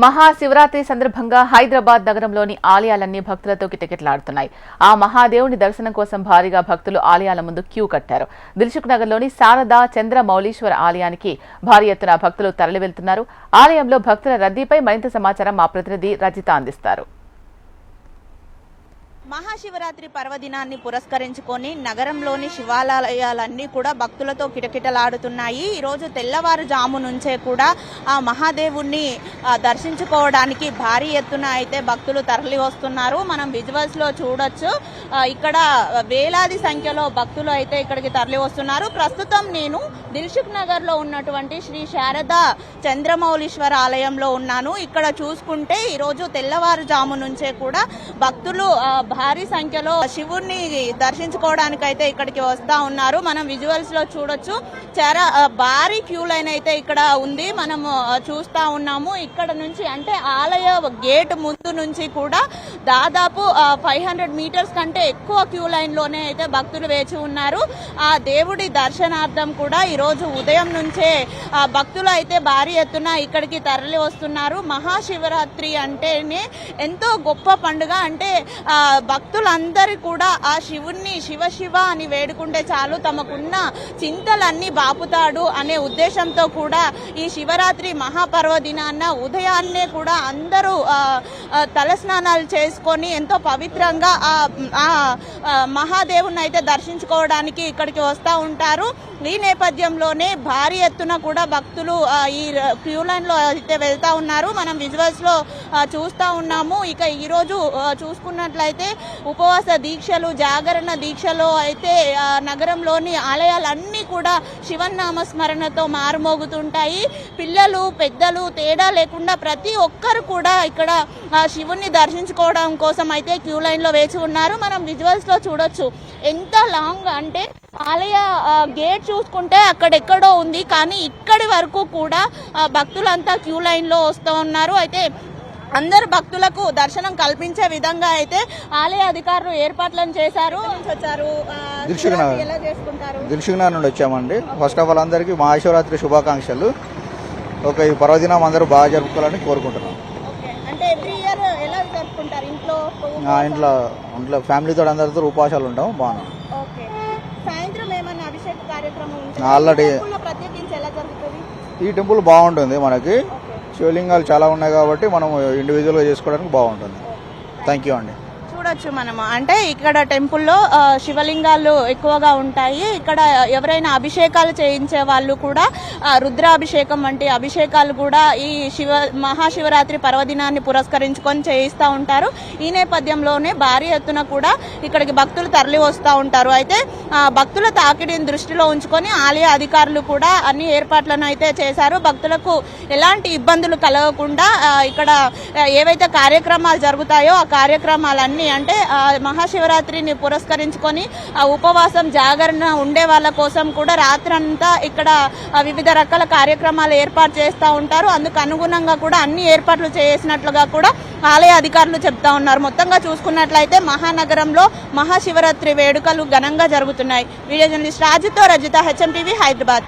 మహాశివరాత్రి సందర్భంగా హైదరాబాద్ నగరంలోని ఆలయాలన్నీ భక్తులతో కిటకిటలాడుతున్నాయి. ఆ మహాదేవుని దర్శనం కోసం భారీగా భక్తులు ఆలయాల ముందు క్యూ కట్టారు. దిల్సుఖ్ నగర్లోని శారదా చంద్రమౌళీశ్వర ఆలయానికి భారీ ఎత్తున భక్తులు తరలి వెళ్తున్నారు. ఆలయంలో భక్తుల రద్దీపై మరింత సమాచారం మా ప్రతినిధి రజిత అందిస్తారు. మహాశివరాత్రి పర్వదినాన్ని పురస్కరించుకొని నగరంలోని శివాలయాలన్నీ కూడా భక్తులతో కిటకిటలాడుతున్నాయి. ఈరోజు తెల్లవారుజాము నుంచే కూడా ఆ మహాదేవుణ్ణి దర్శించుకోవడానికి భారీ ఎత్తున అయితే భక్తులు తరలి వస్తున్నారు. మనం విజువల్స్ లో చూడొచ్చు. ఇక్కడ వేలాది సంఖ్యలో భక్తులు అయితే ఇక్కడికి తరలి వస్తున్నారు. ప్రస్తుతం నేను దిల్సుఖ్ నగర్ లో ఉన్నటువంటి శ్రీ శారదా చంద్రమౌళీశ్వర ఆలయంలో ఉన్నాను. ఇక్కడ చూసుకుంటే ఈరోజు తెల్లవారుజాము నుంచే కూడా భక్తులు భారీ సంఖ్యలో శివుణ్ణి దర్శించుకోవడానికి అయితే ఇక్కడికి వస్తా ఉన్నారు. మనం విజువల్స్ లో చూడొచ్చు. చాలా భారీ క్యూ లైన్ అయితే ఇక్కడ ఉంది. మనం చూస్తా ఉన్నాము. ఇక్కడ నుంచి అంటే ఆలయ గేట్ ముందు నుంచి కూడా దాదాపు 500 మీటర్స్ కంటే ఎక్కువ క్యూ లైన్ లోనే అయితే భక్తులు వేచి ఉన్నారు. ఆ దేవుడి దర్శనార్థం కూడా ఈ రోజు ఉదయం నుంచే భక్తులు అయితే భారీ ఎత్తున ఇక్కడికి తరలి వస్తున్నారు. మహాశివరాత్రి అంటేనే ఎంతో గొప్ప పండుగ. అంటే భక్తులందరూ కూడా ఆ శివుణ్ణి శివ శివ అని వేడుకుంటే చాలు తమకున్న చింతలన్నీ బాపుతాడు అనే ఉద్దేశంతో కూడా ఈ శివరాత్రి మహాపర్వదినాన్న ఉదయాన్నే కూడా అందరూ తలస్నానాలు చేసుకొని ఎంతో పవిత్రంగా ఆ మహాదేవుని అయితే దర్శించుకోవడానికి ఇక్కడికి వస్తూ ఉంటారు. ఈ నేపథ్యంలోనే భారీ ఎత్తున కూడా భక్తులు ఈ క్యూ లైన్ లో అయితే వెళ్తా ఉన్నారు. మనం విజువల్స్ లో చూస్తా ఉన్నాము. ఇక ఈ రోజు చూసుకున్నట్లయితే ఉపవాస దీక్షలు, జాగరణ దీక్షలో అయితే నగరంలోని ఆలయాలన్నీ కూడా శివనామస్మరణతో మారుమోగుతుంటాయి. పిల్లలు పెద్దలు తేడా లేకుండా ప్రతి ఒక్కరు కూడా ఇక్కడ శివుణ్ణి దర్శించుకోవడం కోసం అయితే క్యూ లైన్ లో వేచి ఉన్నారు. మనం విజువల్స్ లో చూడొచ్చు. ఎంత లాంగ్ అంటే ఆలయ గేట్ చూసుకుంటే అక్కడెక్కడో ఉంది, కానీ ఇక్కడి వరకు కూడా భక్తులంతా క్యూ లైన్ లో వస్తూ ఉన్నారు. అయితే అందరు భక్తులకు దర్శనం కల్పించే విధంగా అయితే ఆలయ అధికారులు ఏర్పాట్లను చేశారు. దిల్సుఖ్ నగర్ నుండి వచ్చామండి. ఫస్ట్ ఆఫ్ ఆల్ అందరికీ మహాశివరాత్రి శుభాకాంక్షలు. ఈ పర్వదినం అందరూ బాగా జరుపుకోవాలని కోరుకుంటున్నాం. ఇంట్లో ఫ్యామిలీతో అందరితో ఉపవాసాలు ఉంటాం. బాగున్నాం. ఆల్రెడీ ఈ టెంపుల్ బాగుంటుంది. మనకి శివలింగాలు చాలా ఉన్నాయి కాబట్టి మనం ఇండివిజువల్గా చేసుకోవడానికి బాగుంటుంది. థ్యాంక్ యూ అండి. చూడొచ్చు మనము. అంటే ఇక్కడ టెంపుల్లో శివలింగాలు ఎక్కువగా ఉంటాయి. ఇక్కడ ఎవరైనా అభిషేకాలు చేయించే వాళ్ళు కూడా రుద్రాభిషేకం వంటి అభిషేకాలు కూడా ఈ మహాశివరాత్రి పర్వదినాన్ని పురస్కరించుకొని చేయిస్తూ ఉంటారు. ఈ నేపథ్యంలోనే భారీ ఎత్తున కూడా ఇక్కడికి భక్తులు తరలి వస్తూ ఉంటారు. అయితే భక్తుల తాకిడిని దృష్టిలో ఉంచుకొని ఆలయ అధికారులు కూడా అన్ని ఏర్పాట్లను అయితే చేశారు. భక్తులకు ఎలాంటి ఇబ్బందులు కలగకుండా ఇక్కడ ఏవైతే కార్యక్రమాలు జరుగుతాయో ఆ కార్యక్రమాలన్నీ అంటే మహాశివరాత్రిని పురస్కరించుకొని ఉపవాసం జాగరణ ఉండే వాళ్ళ కోసం కూడా రాత్రంతా ఇక్కడ వివిధ రకాల కార్యక్రమాలు ఏర్పాటు చేస్తూ ఉంటారు. అందుకు అనుగుణంగా కూడా అన్ని ఏర్పాట్లు చేసినట్లుగా కూడా ఆలయ అధికారులు చెప్తా ఉన్నారు. మొత్తంగా చూసుకున్నట్లయితే మహానగరంలో మహాశివరాత్రి వేడుకలు ఘనంగా జరుగుతున్నాయి. వీడియో జర్నలిస్ట్ రాజుతో రజిత, HM TV, హైదరాబాద్.